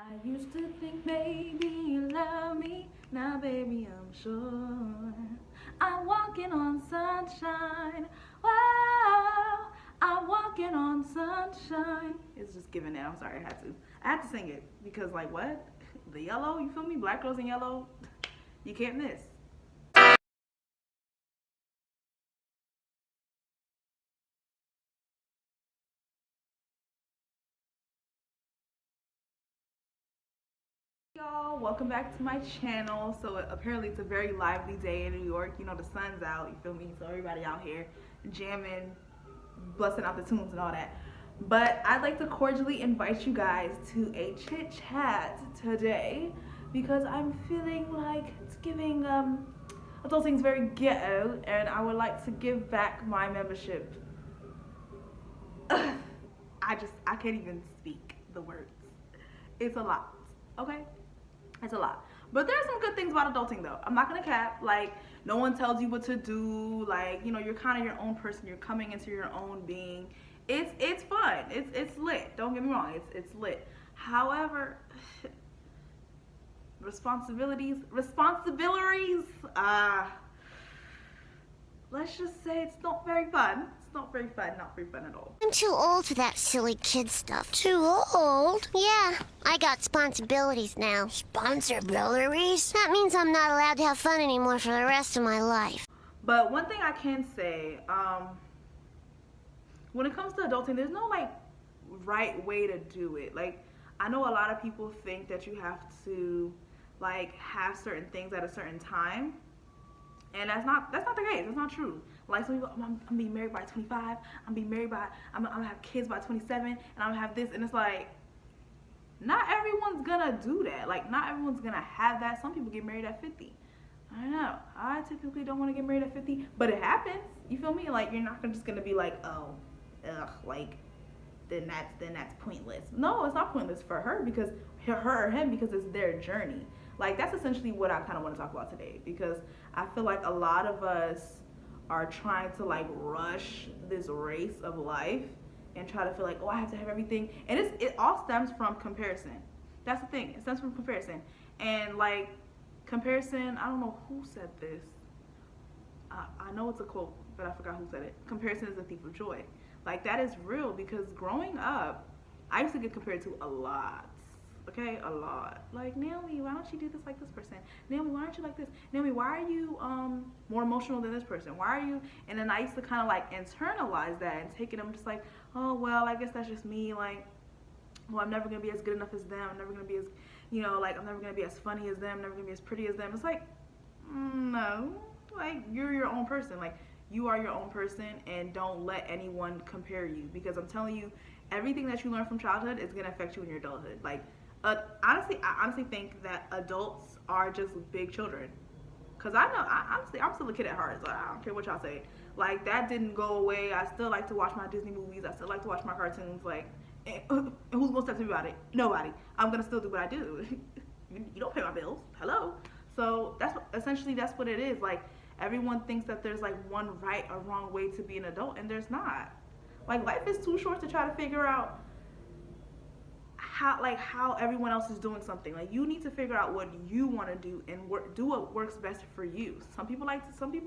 I used to think maybe you love me, now baby I'm sure. I'm walking on sunshine, wow, I'm walking on sunshine. It's just giving it, I'm sorry, I had to sing it, because like what? The yellow, you feel me? Black girls in yellow, you can't miss. Y'all, welcome back to my channel. So apparently it's a very lively day in New York. You know, the sun's out, you feel me? So everybody out here jamming, busting out the tunes and all that. But I'd like to cordially invite you guys to a chit chat today because I'm feeling like it's giving adulting's very ghetto, and I would like to give back my membership. I can't even speak the words. It's a lot. Okay? It's a lot. But there's some good things about adulting though. I'm not gonna cap. Like, no one tells you what to do. Like, you know, you're kind of your own person. You're coming into your own being. It's fun. It's lit. Don't get me wrong. It's lit. However, responsibilities. Let's just say it's not very fun. It's not very fun. Not very fun at all. I'm too old for that silly kid stuff. Too old? Yeah, I got responsibilities now. Responsibilities? That means I'm not allowed to have fun anymore for the rest of my life. But one thing I can say, when it comes to adulting, there's no like right way to do it. Like, I know a lot of people think that you have to like have certain things at a certain time, and that's not the case. That's not true. Like, some people, I'm being married by 25. I'm gonna have kids by 27, and I'm gonna have this, and it's like, not everyone's gonna do that. Like, not everyone's gonna have that. Some people get married at 50. I don't know. I typically don't want to get married at 50, but it happens. You feel me? Like, you're not just gonna be like, oh, ugh, like, then that's pointless. No, it's not pointless for her, because her or him, because it's their journey. Like, that's essentially what I kind of want to talk about today, because I feel like a lot of us are trying to like rush this race of life and try to feel like, oh, I have to have everything, and it all stems from comparison. That's the thing. It stems from comparison, and like, comparison. I don't know who said this. I know it's a quote, but I forgot who said it. Comparison is a thief of joy. Like, that is real, because growing up, I used to get compared to a lot. Okay, a lot. Like, Naomi, why don't you do this like this person? Naomi, why aren't you like this? Naomi, why are you more emotional than this person? Why are you? And then I used to kind of like internalize that and take it. I'm just like, oh well, I guess that's just me. Like, well, I'm never gonna be as good enough as them. I'm never gonna be as, you know, like, I'm never gonna be as funny as them. I'm never gonna be as pretty as them. It's like, no, like, you're your own person. Like, you are your own person, and don't let anyone compare you, because I'm telling you, everything that you learn from childhood is gonna affect you in your adulthood. Like, I honestly think that adults are just big children. Cause I know, honestly, I'm still a kid at heart. So I don't care what y'all say. Like, that didn't go away. I still like to watch my Disney movies. I still like to watch my cartoons. Like, and who's gonna step to me about it? Nobody. I'm gonna still do what I do. You don't pay my bills. Hello. So essentially that's what it is. Like, everyone thinks that there's like one right or wrong way to be an adult, and there's not. Like, life is too short to try to figure out how everyone else is doing something. Like, you need to figure out what you want to do and do what works best for you. Some people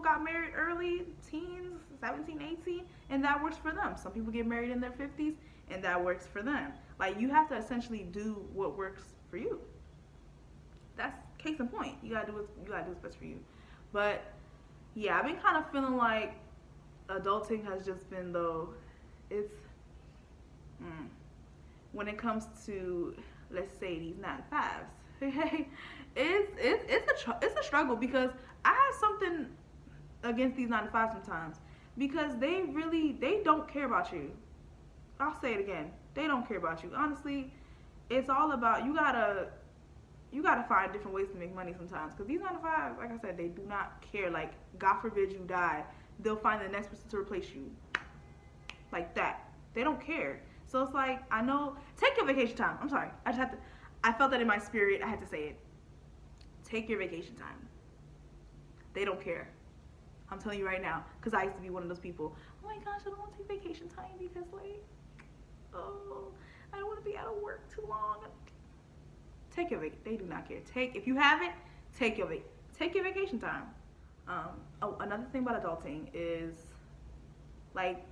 got married early teens, 17, 18, and that works for them. Some people get married in their 50s, and that works for them. Like, you have to essentially do what works for you. That's case in point. You gotta do what's best for you. But yeah, I've been kind of feeling like adulting has just been, though, it's when it comes to, let's say, these 9 to 5s, it's a struggle, because I have something against these 9 to 5s sometimes, because they don't care about you. I'll say it again, they don't care about you. Honestly, it's all about, you gotta find different ways to make money sometimes, because these 9 to 5s, like I said, they do not care. Like, God forbid you die, they'll find the next person to replace you, like that. They don't care. So it's like, I know, take your vacation time. I'm sorry. I felt that in my spirit. I had to say it. Take your vacation time. They don't care. I'm telling you right now, because I used to be one of those people. Oh my gosh, I don't want to take vacation time because, like, oh, I don't want to be out of work too long. Take your they do not care. If you have it, take your vacation time. Another thing about adulting is, like,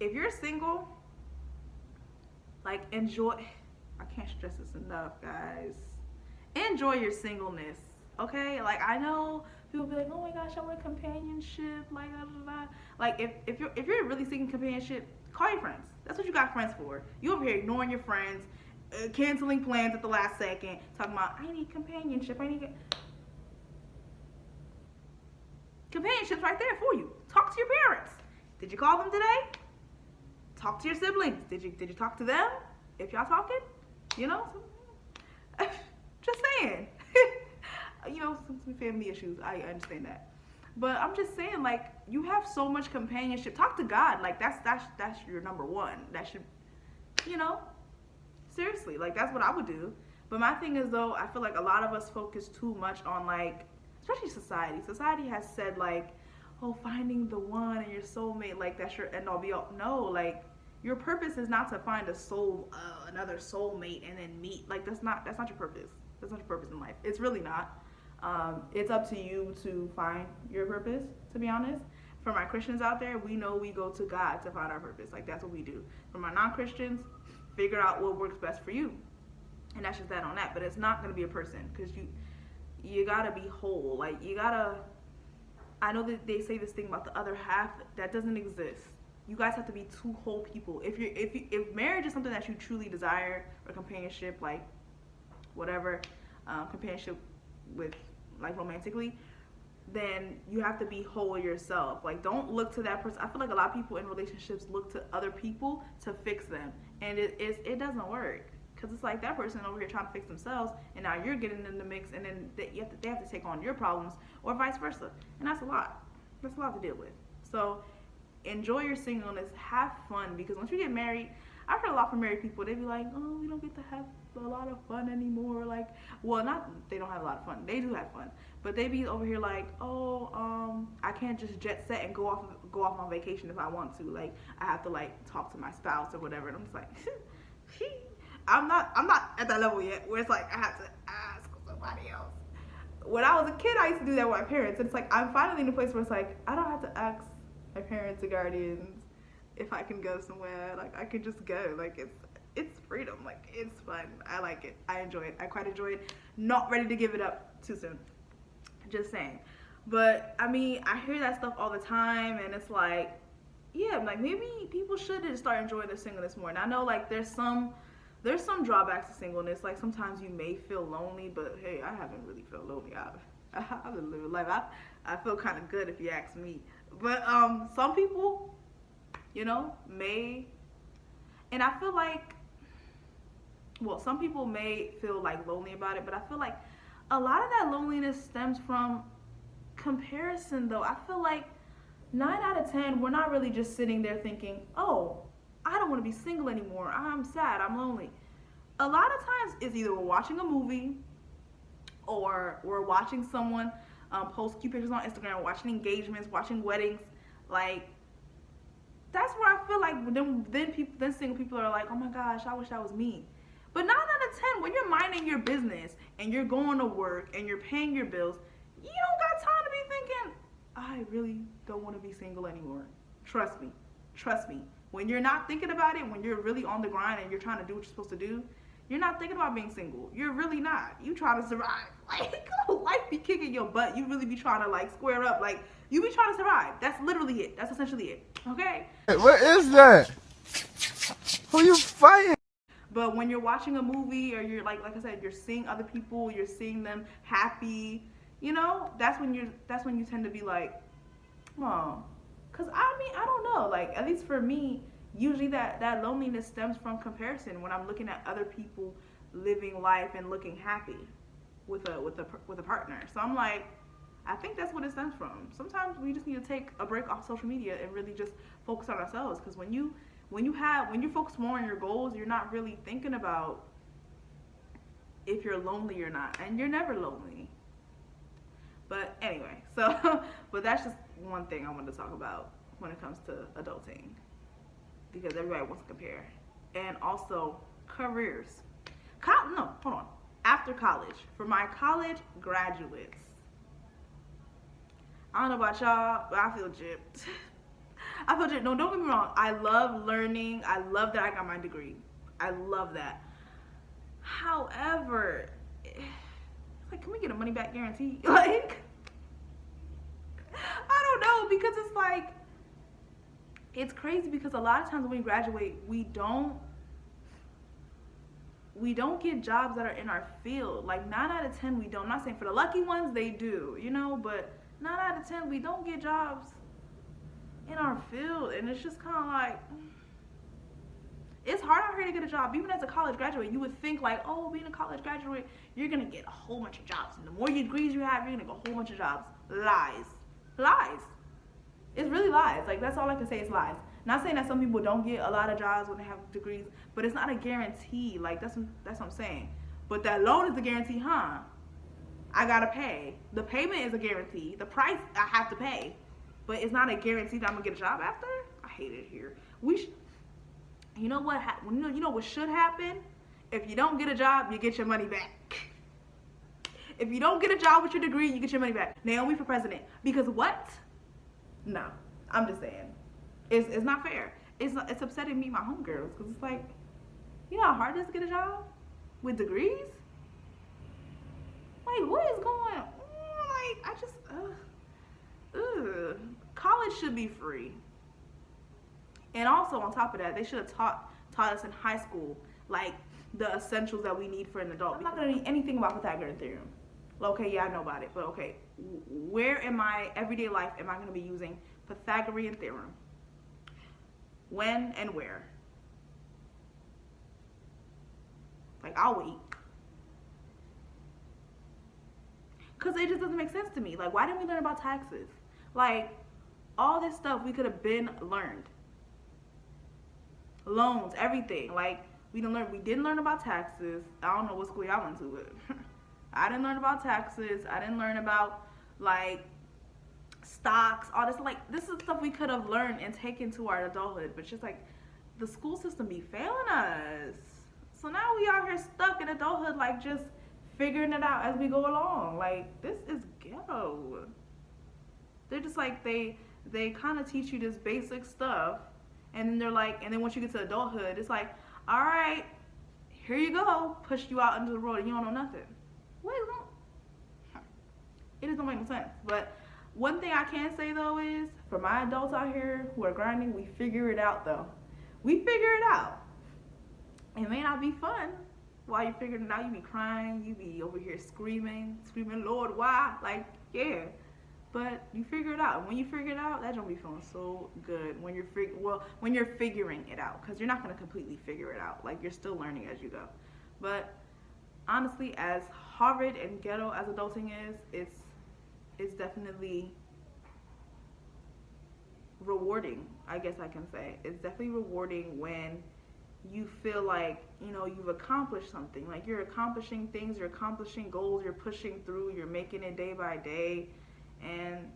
if you're single, like, enjoy. I can't stress this enough, guys. Enjoy your singleness, okay? Like, I know people be like, oh my gosh, I want companionship, like, blah, blah, blah. Like, if you're really seeking companionship, call your friends. That's what you got friends for. You over here ignoring your friends, canceling plans at the last second, talking about, I need companionship, companionship's right there for you. Talk to your parents. Did you call them today? Talk to your siblings. Did you talk to them? If y'all talking, you know, just saying. You know, some family issues. I understand that, but I'm just saying, like, you have so much companionship. Talk to God. Like, that's your number one. That should, you know, seriously, like, that's what I would do. But my thing is, though, I feel like a lot of us focus too much on, like, especially society. Society has said, like, oh, finding the one and your soulmate, like, that's your end all be all. No, like, your purpose is not to find another soulmate and then meet. Like, that's not your purpose. That's not your purpose in life. It's really not. It's up to you to find your purpose, to be honest. For my Christians out there, we know we go to God to find our purpose. Like, that's what we do. For my non-Christians, figure out what works best for you. And that's just that on that. But it's not going to be a person, because you got to be whole. Like, you got to, I know that they say this thing about the other half. That doesn't exist. You guys have to be two whole people. If marriage is something that you truly desire, or companionship, like, whatever, companionship with, like, romantically, then you have to be whole yourself. Like, don't look to that person. I feel like a lot of people in relationships look to other people to fix them, and it doesn't work, because it's like that person over here trying to fix themselves, and now you're getting in the mix, and then they have to take on your problems, or vice versa, and that's a lot. That's a lot to deal with. So enjoy your singleness, have fun, because once you get married, I've heard a lot from married people. They be like, oh, we don't get to have a lot of fun anymore. Like, well, not they don't have a lot of fun. They do have fun, but they be over here like, oh, I can't just jet set and go off on vacation if I want to. Like, I have to, like, talk to my spouse or whatever. And I'm just like, I'm not at that level yet where it's like I have to ask somebody else. When I was a kid, I used to do that with my parents, and it's like I'm finally in a place where it's like I don't have to ask my parents or guardians if I can go somewhere. Like, I can just go. Like, it's freedom. Like, it's fun. I like it. I enjoy it. I quite enjoy it. Not ready to give it up too soon. Just saying. But I mean, I hear that stuff all the time, and it's like, yeah, like, maybe people should start enjoying their singleness more. And I know, like, there's some drawbacks to singleness. Like, sometimes you may feel lonely, but hey, I haven't really felt lonely. I've been living life. I feel kind of good if you ask me. But some people, you know, may, and I feel like, well, some people may feel like lonely about it, but I feel like a lot of that loneliness stems from comparison, though. I feel like 9 out of 10, we're not really just sitting there thinking, oh, I don't want to be single anymore. I'm sad. I'm lonely. A lot of times it's either we're watching a movie, or we're watching someone post cute pictures on Instagram, watching engagements, watching weddings. Like, that's where I feel like then single people are like, oh my gosh, I wish that was me. But 9 out of 10, when you're minding your business and you're going to work and you're paying your bills, you don't got time to be thinking, I really don't want to be single anymore. Trust me. When you're not thinking about it, when you're really on the grind and you're trying to do what you're supposed to do, you're not thinking about being single. You're really not. You trying to survive. Like, life be kicking your butt. You really be trying to, like, square up. Like, you be trying to survive. That's literally it. That's essentially it. Okay? What is that? Who you fighting? But when you're watching a movie, or you're like I said, you're seeing other people, you're seeing them happy, you know, that's when you tend to be like, oh, because I mean, I don't know, like, at least for me, usually that loneliness stems from comparison when I'm looking at other people living life and looking happy with a partner. So I'm like, I think that's what it stems from. Sometimes we just need to take a break off social media and really just focus on ourselves, because when you focus more on your goals, you're not really thinking about if you're lonely or not, and you're never lonely. But anyway, so but that's just one thing I wanted to talk about when it comes to adulting, because everybody wants to compare. And also careers. Hold on. after college, for my college graduates. I don't know about y'all, but I feel gypped. I feel gypped. No, don't get me wrong. I love learning. I love that I got my degree. I love that. However, like, can we get a money back guarantee? Like, I don't know, because it's like, it's crazy because a lot of times when we graduate, we don't get jobs that are in our field. Like 9 out of 10 we don't. I'm not saying for the lucky ones they do, you know, but 9 out of 10 we don't get jobs in our field, and it's just kind of like, it's hard out here to get a job. Even as a college graduate, you would think like, oh, being a college graduate, you're gonna get a whole bunch of jobs, and the more degrees you have, you're gonna get a whole bunch of jobs. Lies. It's really lies. Like, that's all I can say is lies. Not saying that some people don't get a lot of jobs when they have degrees, but it's not a guarantee. Like, that's what I'm saying. But that loan is a guarantee, huh? I gotta pay. The payment is a guarantee. The price I have to pay, but it's not a guarantee that I'm gonna get a job after. I hate it here. You know what? You know what should happen? If you don't get a job, you get your money back. If you don't get a job with your degree, you get your money back. Naomi for president. Because what? No, I'm just saying. It's not fair. It's upsetting me, my homegirls, because it's like, you know how hard it is to get a job with degrees? Like, what is going on? Like, I just, college should be free. And also, on top of that, they should have taught us in high school, like, the essentials that we need for an adult. I'm not going to need anything about Pythagorean theorem. Okay, yeah, I know about it, but okay, where in my everyday life am I going to be using Pythagorean theorem? When and where? Like, I'll wait. Because it just doesn't make sense to me. Like, why didn't we learn about taxes? Like, all this stuff we could have been learned. Loans, everything. Like, we didn't learn about taxes. I don't know what school y'all went to, but I didn't learn about taxes. I didn't learn about, like, stocks, all this. Like, this is stuff we could have learned and taken to our adulthood, but just like, the school system be failing us. So now we out here stuck in adulthood, like, just figuring it out as we go along. Like, this is ghetto. They're just like, they kind of teach you this basic stuff, and then they're like, and then once you get to adulthood, it's like, all right, here you go, push you out into the road and you don't know nothing. What is wrong? It just don't make no sense. But one thing I can say though is, for my adults out here who are grinding, we figure it out though. We figure it out. It may not be fun. While you figuring it out, you be crying, you be over here screaming, Lord, why? Like, yeah. But you figure it out. And when you figure it out, that don't be feeling so good. When you're figuring it out, because you're not gonna completely figure it out. Like, you're still learning as you go. But honestly, as horrid and ghetto as adulting is, it's definitely rewarding, I guess I can say. It's definitely rewarding when you feel like, you know, you've accomplished something. Like, you're accomplishing things, you're accomplishing goals, you're pushing through, you're making it day by day, and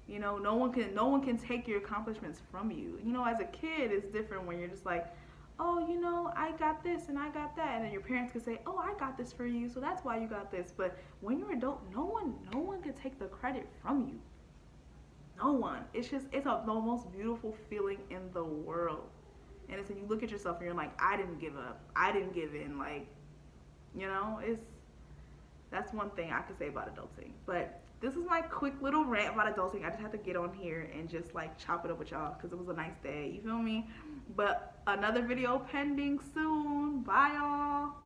you know, no one can take your accomplishments from you. You know, as a kid, it's different when you're just like, oh, you know, I got this and I got that, and then your parents could say, oh, I got this for you, so that's why you got this. But when you're an adult, no one can take the credit from you. No one. It's the most beautiful feeling in the world. And it's when you look at yourself and you're like, I didn't give up, I didn't give in. Like, you know, that's one thing I could say about adulting. But this is my quick little rant about adulting. I just had to get on here and just like chop it up with y'all because it was a nice day. You feel me? But another video pending soon. Bye, y'all.